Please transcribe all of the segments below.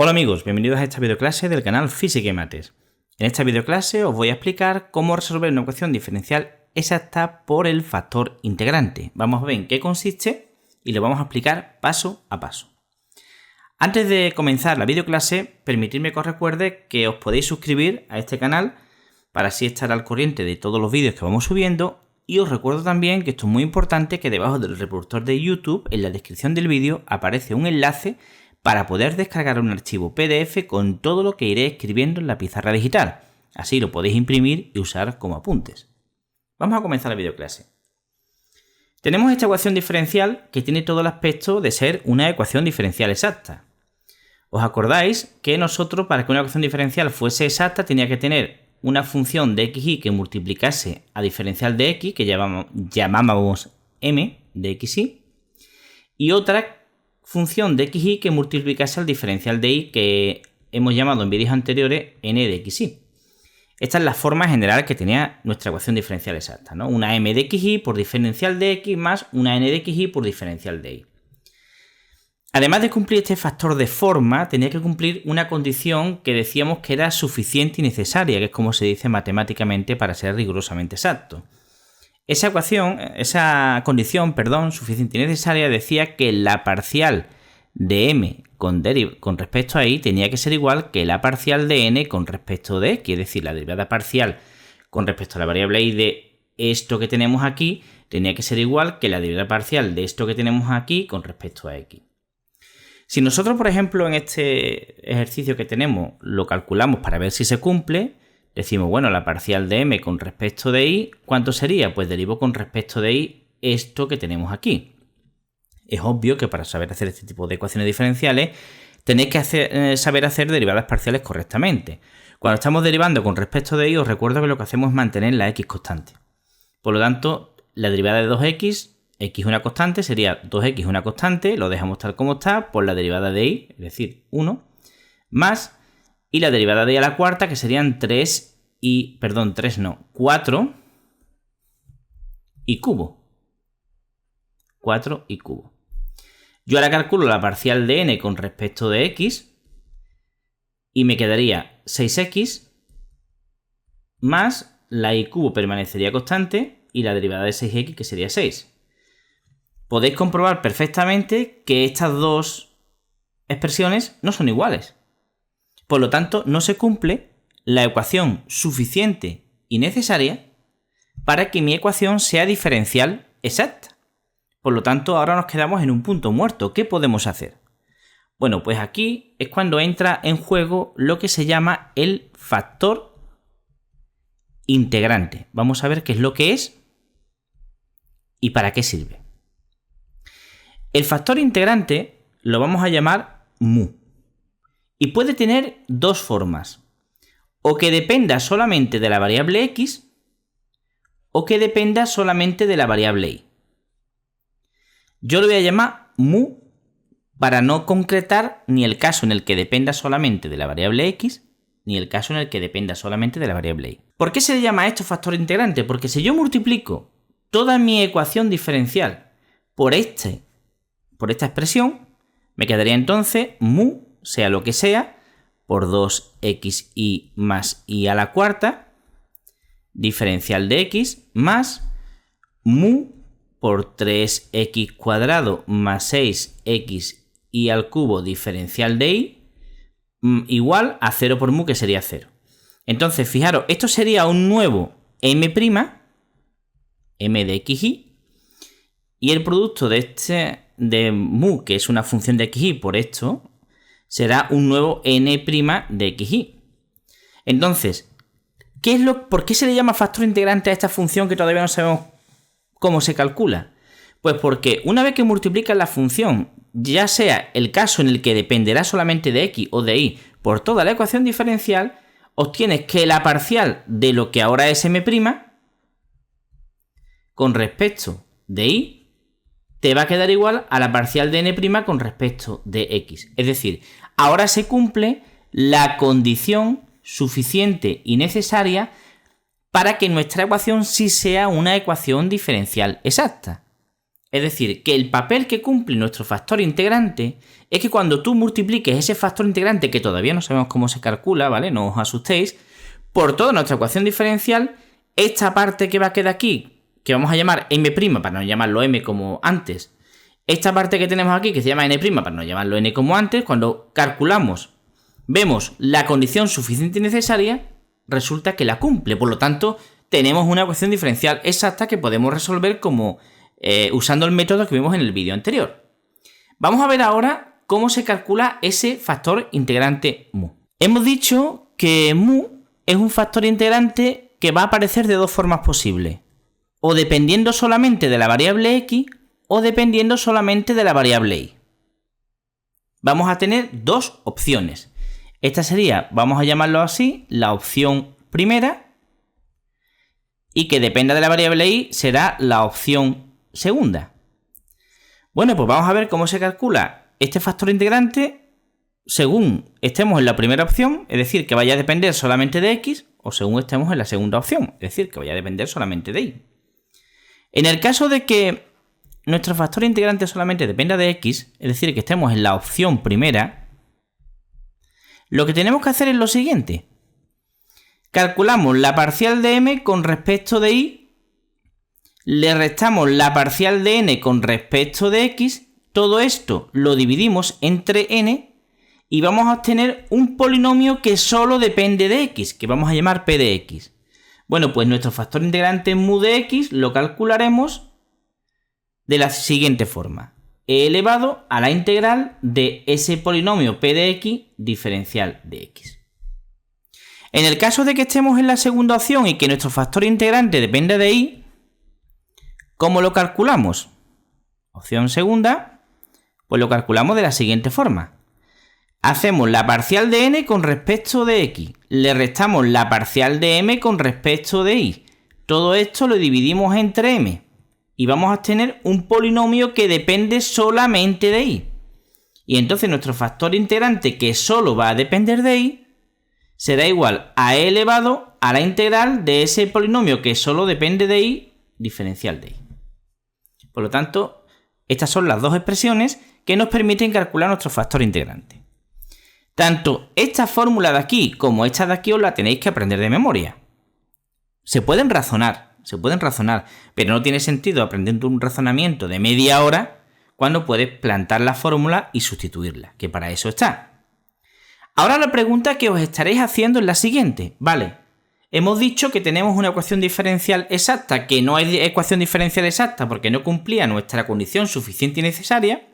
Hola amigos, bienvenidos a esta videoclase del canal Física y Mates. En esta videoclase os voy a explicar cómo resolver una ecuación diferencial exacta por el factor integrante. Vamos a ver en qué consiste y lo vamos a explicar paso a paso. Antes de comenzar la videoclase, permitidme que os recuerde que os podéis suscribir a este canal para así estar al corriente de todos los vídeos que vamos subiendo. Y os recuerdo también que esto es muy importante, que debajo del reproductor de YouTube, en la descripción del vídeo, aparece un enlace para poder descargar un archivo PDF con todo lo que iré escribiendo en la pizarra digital. Así lo podéis imprimir y usar como apuntes. Vamos a comenzar la videoclase. Tenemos esta ecuación diferencial que tiene todo el aspecto de ser una ecuación diferencial exacta. ¿Os acordáis que nosotros, para que una ecuación diferencial fuese exacta, tenía que tener una función de xy que multiplicase a diferencial de x, que llamábamos m de xy, y otra función de xy que multiplicase al diferencial de y, que hemos llamado en vídeos anteriores n de xy. Esta es la forma general que tenía nuestra ecuación diferencial exacta, ¿no? Una m de xy por diferencial de x más una n de xy por diferencial de y. Además de cumplir este factor de forma, tenía que cumplir una condición que decíamos que era suficiente y necesaria, que es como se dice matemáticamente para ser rigurosamente exacto. Esa condición, suficiente y necesaria, decía que la parcial de m con respecto a y tenía que ser igual que la parcial de n con respecto de x, es decir, la derivada parcial con respecto a la variable y de esto que tenemos aquí tenía que ser igual que la derivada parcial de esto que tenemos aquí con respecto a x. Si nosotros, por ejemplo, en este ejercicio que tenemos lo calculamos para ver si se cumple, decimos, bueno, la parcial de m con respecto de y, ¿cuánto sería? Pues derivo con respecto de y esto que tenemos aquí. Es obvio que para saber hacer este tipo de ecuaciones diferenciales tenéis que saber hacer derivadas parciales correctamente. Cuando estamos derivando con respecto de y, os recuerdo que lo que hacemos es mantener la x constante. Por lo tanto, la derivada de 2x, x una constante, sería 2x una constante, lo dejamos tal como está, por la derivada de y, es decir, 1, más, y la derivada de y a la cuarta, que serían 4 y cubo. 4 y cubo. Yo ahora calculo la parcial de n con respecto de x y me quedaría 6x más la y cubo permanecería constante y la derivada de 6x, que sería 6. Podéis comprobar perfectamente que estas dos expresiones no son iguales. Por lo tanto, no se cumple la ecuación suficiente y necesaria para que mi ecuación sea diferencial exacta. Por lo tanto, ahora nos quedamos en un punto muerto. ¿Qué podemos hacer? Bueno, pues aquí es cuando entra en juego lo que se llama el factor integrante. Vamos a ver qué es lo que es y para qué sirve. El factor integrante lo vamos a llamar mu. Y puede tener dos formas. O que dependa solamente de la variable x, o que dependa solamente de la variable y. Yo lo voy a llamar mu para no concretar ni el caso en el que dependa solamente de la variable x, ni el caso en el que dependa solamente de la variable y. ¿Por qué se le llama a esto factor integrante? Porque si yo multiplico toda mi ecuación diferencial por esta expresión, me quedaría entonces mu, sea lo que sea, por 2xy más y a la cuarta, diferencial de x, más mu por 3x cuadrado más 6x y al cubo diferencial de y, igual a 0 por mu, que sería 0. Entonces, fijaros, esto sería un nuevo m', m de xy, y el producto de mu, que es una función de xy, por esto, será un nuevo n' de xy. Entonces, ¿por qué se le llama factor integrante a esta función que todavía no sabemos cómo se calcula? Pues porque una vez que multiplicas la función, ya sea el caso en el que dependerá solamente de x o de y por toda la ecuación diferencial, obtienes que la parcial de lo que ahora es m' con respecto de y te va a quedar igual a la parcial de n' con respecto de x. Es decir, ahora se cumple la condición suficiente y necesaria para que nuestra ecuación sí sea una ecuación diferencial exacta. Es decir, que el papel que cumple nuestro factor integrante es que cuando tú multipliques ese factor integrante, que todavía no sabemos cómo se calcula, ¿vale? No os asustéis, por toda nuestra ecuación diferencial, esta parte que va a quedar aquí, que vamos a llamar m', para no llamarlo m como antes, esta parte que tenemos aquí, que se llama n', para no llamarlo n como antes, cuando calculamos, vemos la condición suficiente y necesaria, resulta que la cumple. Por lo tanto, tenemos una ecuación diferencial exacta que podemos resolver como usando el método que vimos en el vídeo anterior. Vamos a ver ahora cómo se calcula ese factor integrante mu. Hemos dicho que mu es un factor integrante que va a aparecer de dos formas posibles. O dependiendo solamente de la variable x o dependiendo solamente de la variable y. Vamos a tener dos opciones. Esta sería, vamos a llamarlo así, la opción primera, y que dependa de la variable y será la opción segunda. Bueno, pues vamos a ver cómo se calcula este factor integrante según estemos en la primera opción, es decir, que vaya a depender solamente de x, o según estemos en la segunda opción, es decir, que vaya a depender solamente de y. En el caso de que nuestro factor integrante solamente dependa de x, es decir, que estemos en la opción primera, lo que tenemos que hacer es lo siguiente. Calculamos la parcial de m con respecto de y, le restamos la parcial de n con respecto de x, todo esto lo dividimos entre n y vamos a obtener un polinomio que solo depende de x, que vamos a llamar p de x. Bueno, pues nuestro factor integrante mu de x lo calcularemos de la siguiente forma. E elevado a la integral de ese polinomio p de x diferencial de x. En el caso de que estemos en la segunda opción y que nuestro factor integrante dependa de y, ¿cómo lo calculamos? Opción segunda, pues lo calculamos de la siguiente forma. Hacemos la parcial de n con respecto de x, le restamos la parcial de m con respecto de y. Todo esto lo dividimos entre m y vamos a obtener un polinomio que depende solamente de y. Y entonces nuestro factor integrante, que solo va a depender de y, será igual a e elevado a la integral de ese polinomio que solo depende de y, diferencial de y. Por lo tanto, estas son las dos expresiones que nos permiten calcular nuestro factor integrante. Tanto esta fórmula de aquí como esta de aquí os la tenéis que aprender de memoria. Se pueden razonar, pero no tiene sentido aprendiendo un razonamiento de media hora cuando puedes plantar la fórmula y sustituirla, que para eso está. Ahora la pregunta que os estaréis haciendo es la siguiente, ¿vale? Hemos dicho que tenemos una ecuación diferencial exacta, que no hay ecuación diferencial exacta porque no cumplía nuestra condición suficiente y necesaria,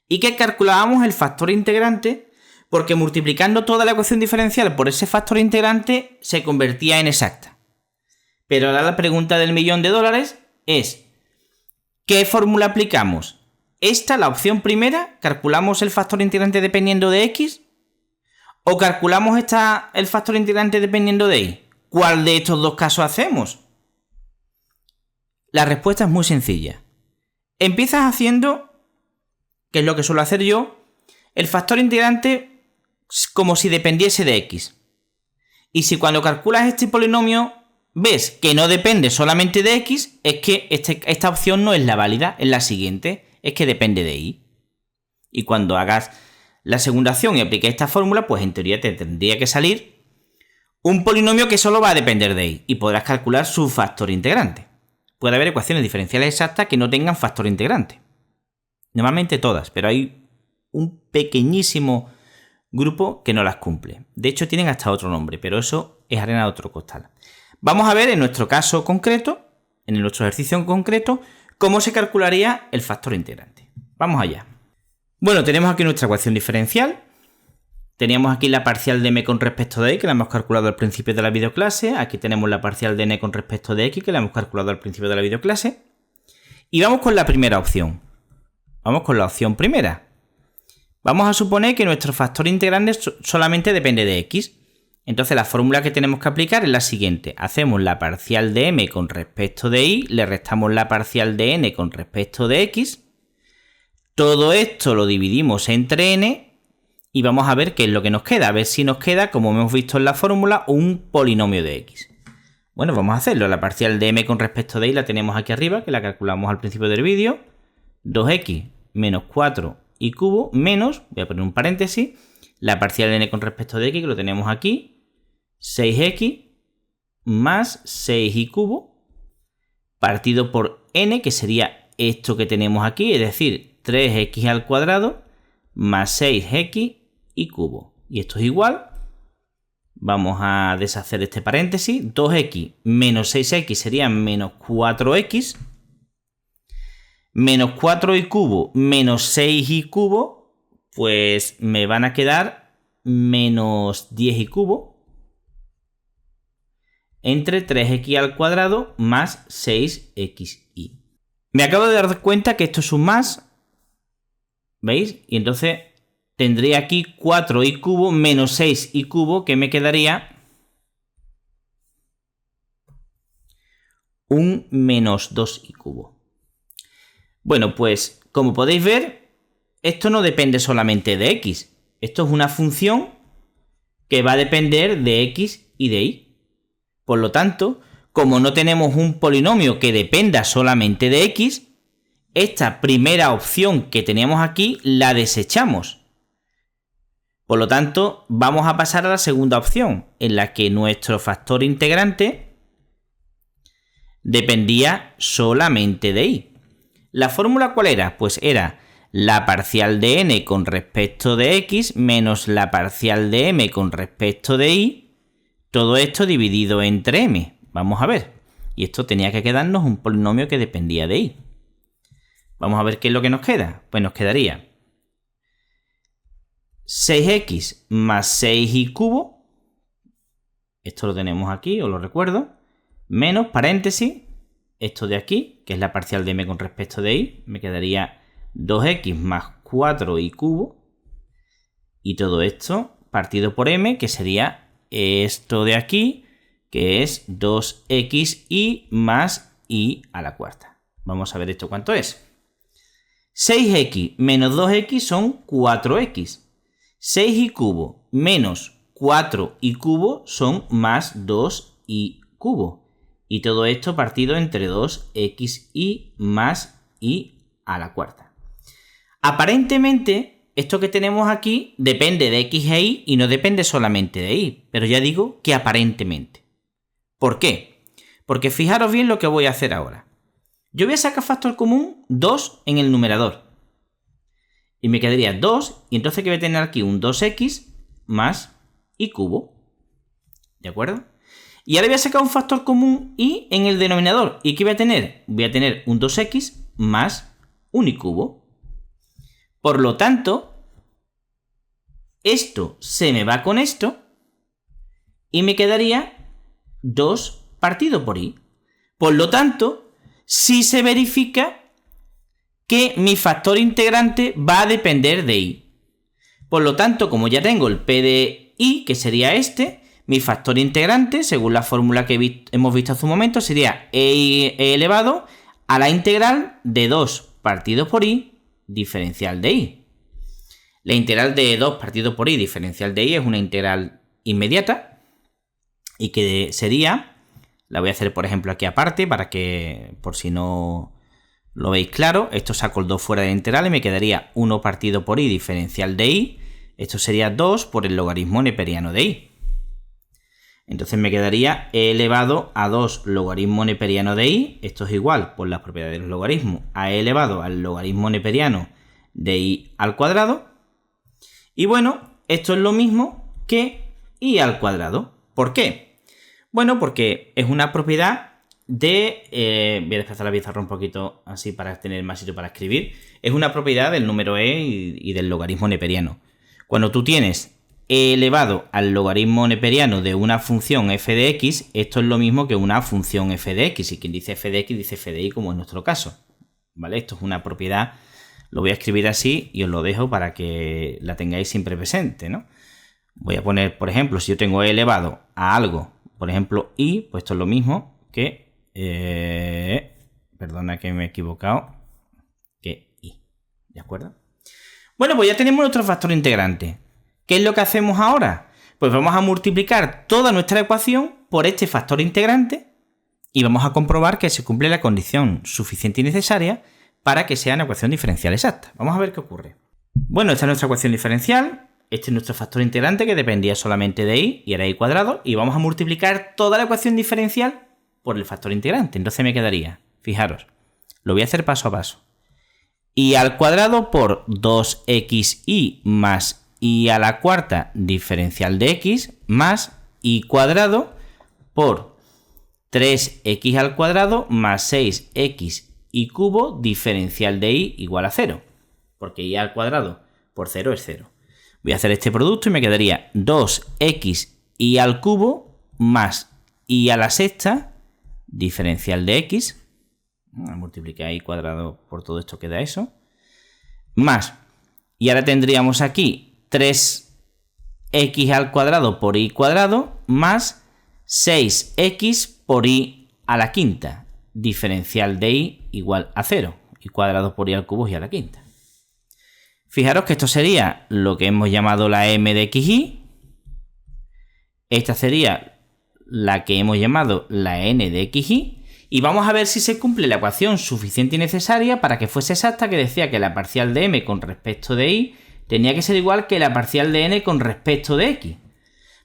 y que calculábamos el factor integrante porque multiplicando toda la ecuación diferencial por ese factor integrante se convertía en exacta. Pero ahora la pregunta del $1.000.000 es, ¿qué fórmula aplicamos? ¿Esta, la opción primera, calculamos el factor integrante dependiendo de x? ¿O calculamos el factor integrante dependiendo de y? ¿Cuál de estos dos casos hacemos? La respuesta es muy sencilla. Empiezas haciendo, que es lo que suelo hacer yo, el factor integrante como si dependiese de x. Y si cuando calculas este polinomio ves que no depende solamente de x, es que esta opción no es la válida, es la siguiente, es que depende de y. Y cuando hagas la segunda opción y apliques esta fórmula, pues en teoría te tendría que salir un polinomio que solo va a depender de y podrás calcular su factor integrante. Puede haber ecuaciones diferenciales exactas que no tengan factor integrante. Normalmente todas, pero hay un pequeñísimo grupo que no las cumple. De hecho, tienen hasta otro nombre, pero eso es arena de otro costal. Vamos a ver en nuestro caso concreto, en nuestro ejercicio en concreto, cómo se calcularía el factor integrante. Vamos allá. Bueno, tenemos aquí nuestra ecuación diferencial. Teníamos aquí la parcial de m con respecto de y, que la hemos calculado al principio de la videoclase. Aquí tenemos la parcial de n con respecto de x, que la hemos calculado al principio de la videoclase. Y vamos con la primera opción. Vamos con la opción primera. Vamos a suponer que nuestro factor integrante solamente depende de x. Entonces la fórmula que tenemos que aplicar es la siguiente. Hacemos la parcial de m con respecto de y, le restamos la parcial de n con respecto de x. Todo esto lo dividimos entre n y vamos a ver qué es lo que nos queda. A ver si nos queda, como hemos visto en la fórmula, un polinomio de x. Bueno, vamos a hacerlo. La parcial de m con respecto de y la tenemos aquí arriba, que la calculamos al principio del vídeo. 2x menos 4 y cubo menos, voy a poner un paréntesis, la parcial de n con respecto de x, que lo tenemos aquí, 6x más 6 y cubo, partido por n, que sería esto que tenemos aquí, es decir, 3x al cuadrado más 6x y cubo. Y esto es igual. Vamos a deshacer este paréntesis. 2x menos 6x sería menos 4x. Menos 4 y cubo menos 6 y cubo, pues me van a quedar menos 10 y cubo. Entre 3x al cuadrado más 6xy. Me acabo de dar cuenta que esto es un más. ¿Veis? Y entonces tendría aquí 4 y cubo menos 6 y cubo, que me quedaría un menos 2 y cubo. Bueno, pues como podéis ver, esto no depende solamente de x. Esto es una función que va a depender de x y de y. Por lo tanto, como no tenemos un polinomio que dependa solamente de x, esta primera opción que tenemos aquí la desechamos. Por lo tanto, vamos a pasar a la segunda opción, en la que nuestro factor integrante dependía solamente de y. ¿La fórmula cuál era? Pues era la parcial de n con respecto de x menos la parcial de m con respecto de y, todo esto dividido entre m. Vamos a ver. Y esto tenía que quedarnos un polinomio que dependía de y. Vamos a ver qué es lo que nos queda. Pues nos quedaría 6x más 6y cubo. Esto lo tenemos aquí, os lo recuerdo. Menos, paréntesis, esto de aquí, que es la parcial de m con respecto de y, me quedaría 2x más 4y cubo. Y todo esto partido por m, que sería esto de aquí, que es 2xy más y a la cuarta. Vamos a ver esto cuánto es. 6x menos 2x son 4x. 6y cubo menos 4y cubo son más 2y cubo. Y todo esto partido entre 2xy más y a la cuarta. Aparentemente, esto que tenemos aquí depende de x e y no depende solamente de y. Pero ya digo que aparentemente. ¿Por qué? Porque fijaros bien lo que voy a hacer ahora. Yo voy a sacar factor común 2 en el numerador. Y me quedaría 2, y entonces que voy a tener aquí un 2x más y cubo. ¿De acuerdo? Y ahora voy a sacar un factor común y en el denominador. ¿Y qué voy a tener? Voy a tener un 2x más un y cubo. Por lo tanto, esto se me va con esto y me quedaría 2 partido por y. Por lo tanto, sí se verifica que mi factor integrante va a depender de y. Por lo tanto, como ya tengo el p de y, que sería este, mi factor integrante, según la fórmula que hemos visto hace un momento, sería e elevado a la integral de 2 partido por y diferencial de y. La integral de 2 partido por y diferencial de y es una integral inmediata y que sería, la voy a hacer por ejemplo aquí aparte para que por si no lo veis claro, esto saco el 2 fuera de la integral y me quedaría 1 partido por y diferencial de y. Esto sería 2 por el logaritmo neperiano de y. Entonces me quedaría e elevado a 2 logaritmo neperiano de y. Esto es igual por las propiedades de los logaritmos a e elevado al logaritmo neperiano de y al cuadrado. Y bueno, esto es lo mismo que y al cuadrado. ¿Por qué? Bueno, porque es una propiedad de... voy a desplazar la pizarra un poquito así para tener más sitio para escribir. Es una propiedad del número e y del logaritmo neperiano. Cuando tú tienes e elevado al logaritmo neperiano de una función f de x, esto es lo mismo que una función f de x. Y quien dice f de x dice f de y, como en nuestro caso. ¿Vale? Esto es una propiedad, lo voy a escribir así y os lo dejo para que la tengáis siempre presente, ¿no? Voy a poner, por ejemplo, si yo tengo e elevado a algo, por ejemplo, y, pues esto es lo mismo que... perdona que me he equivocado, que y. ¿De acuerdo? Bueno, pues ya tenemos nuestro factor integrante. ¿Qué es lo que hacemos ahora? Pues vamos a multiplicar toda nuestra ecuación por este factor integrante y vamos a comprobar que se cumple la condición suficiente y necesaria para que sea una ecuación diferencial exacta. Vamos a ver qué ocurre. Bueno, esta es nuestra ecuación diferencial. Este es nuestro factor integrante que dependía solamente de y era y cuadrado. Y vamos a multiplicar toda la ecuación diferencial por el factor integrante. Entonces me quedaría, fijaros, lo voy a hacer paso a paso. Y al cuadrado por 2xy más y a la cuarta diferencial de x más y cuadrado por 3x al cuadrado más 6x y cubo diferencial de y igual a 0. Porque y al cuadrado por 0 es 0. Voy a hacer este producto y me quedaría 2x y al cubo más y a la sexta diferencial de x. Multiplicar y cuadrado por todo esto queda eso. Más. Y ahora tendríamos aquí 3x al cuadrado por y cuadrado más 6x por y a la quinta. Diferencial de y igual a 0. Y cuadrado por y al cubo y a la quinta. Fijaros que esto sería lo que hemos llamado la m de xy. Esta sería la que hemos llamado la n de xy. Y vamos a ver si se cumple la ecuación suficiente y necesaria para que fuese exacta, que decía que la parcial de m con respecto de y tenía que ser igual que la parcial de n con respecto de x.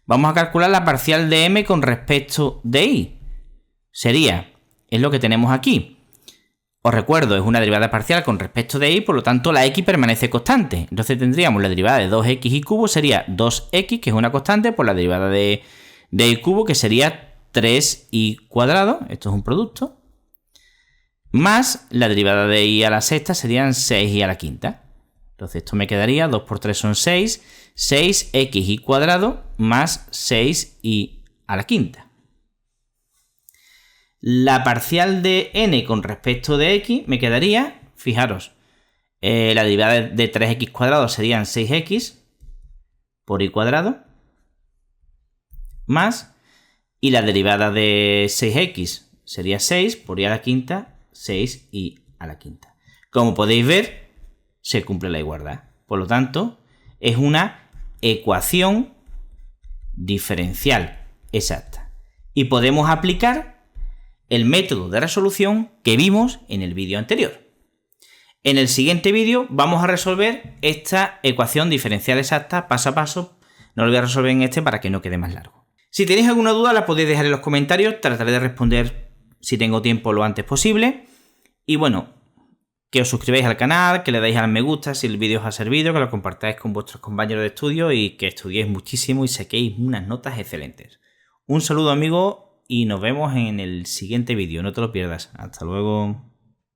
Vamos a calcular la parcial de m con respecto de y. Es lo que tenemos aquí. Os recuerdo, es una derivada parcial con respecto de y, por lo tanto la x permanece constante. Entonces tendríamos la derivada de 2x y cubo sería 2x, que es una constante, por la derivada de y cubo, que sería 3y cuadrado, esto es un producto, más la derivada de y a la sexta serían 6y a la quinta. Entonces esto me quedaría, 2 por 3 son 6, 6xy cuadrado más 6y a la quinta. La parcial de n con respecto de x me quedaría, fijaros, la derivada de 3x cuadrado serían 6x por y cuadrado, más, y la derivada de 6x sería 6 por y a la quinta, 6y a la quinta. Como podéis ver, se cumple la igualdad. Por lo tanto, es una ecuación diferencial exacta. Y podemos aplicar el método de resolución que vimos en el vídeo anterior. En el siguiente vídeo vamos a resolver esta ecuación diferencial exacta paso a paso. No lo voy a resolver en este para que no quede más largo. Si tenéis alguna duda la podéis dejar en los comentarios. Trataré de responder si tengo tiempo lo antes posible. Y bueno, que os suscribáis al canal, que le dais al me gusta si el vídeo os ha servido, que lo compartáis con vuestros compañeros de estudio y que estudiéis muchísimo y saquéis unas notas excelentes. Un saludo, amigos, y nos vemos en el siguiente vídeo. No te lo pierdas. Hasta luego.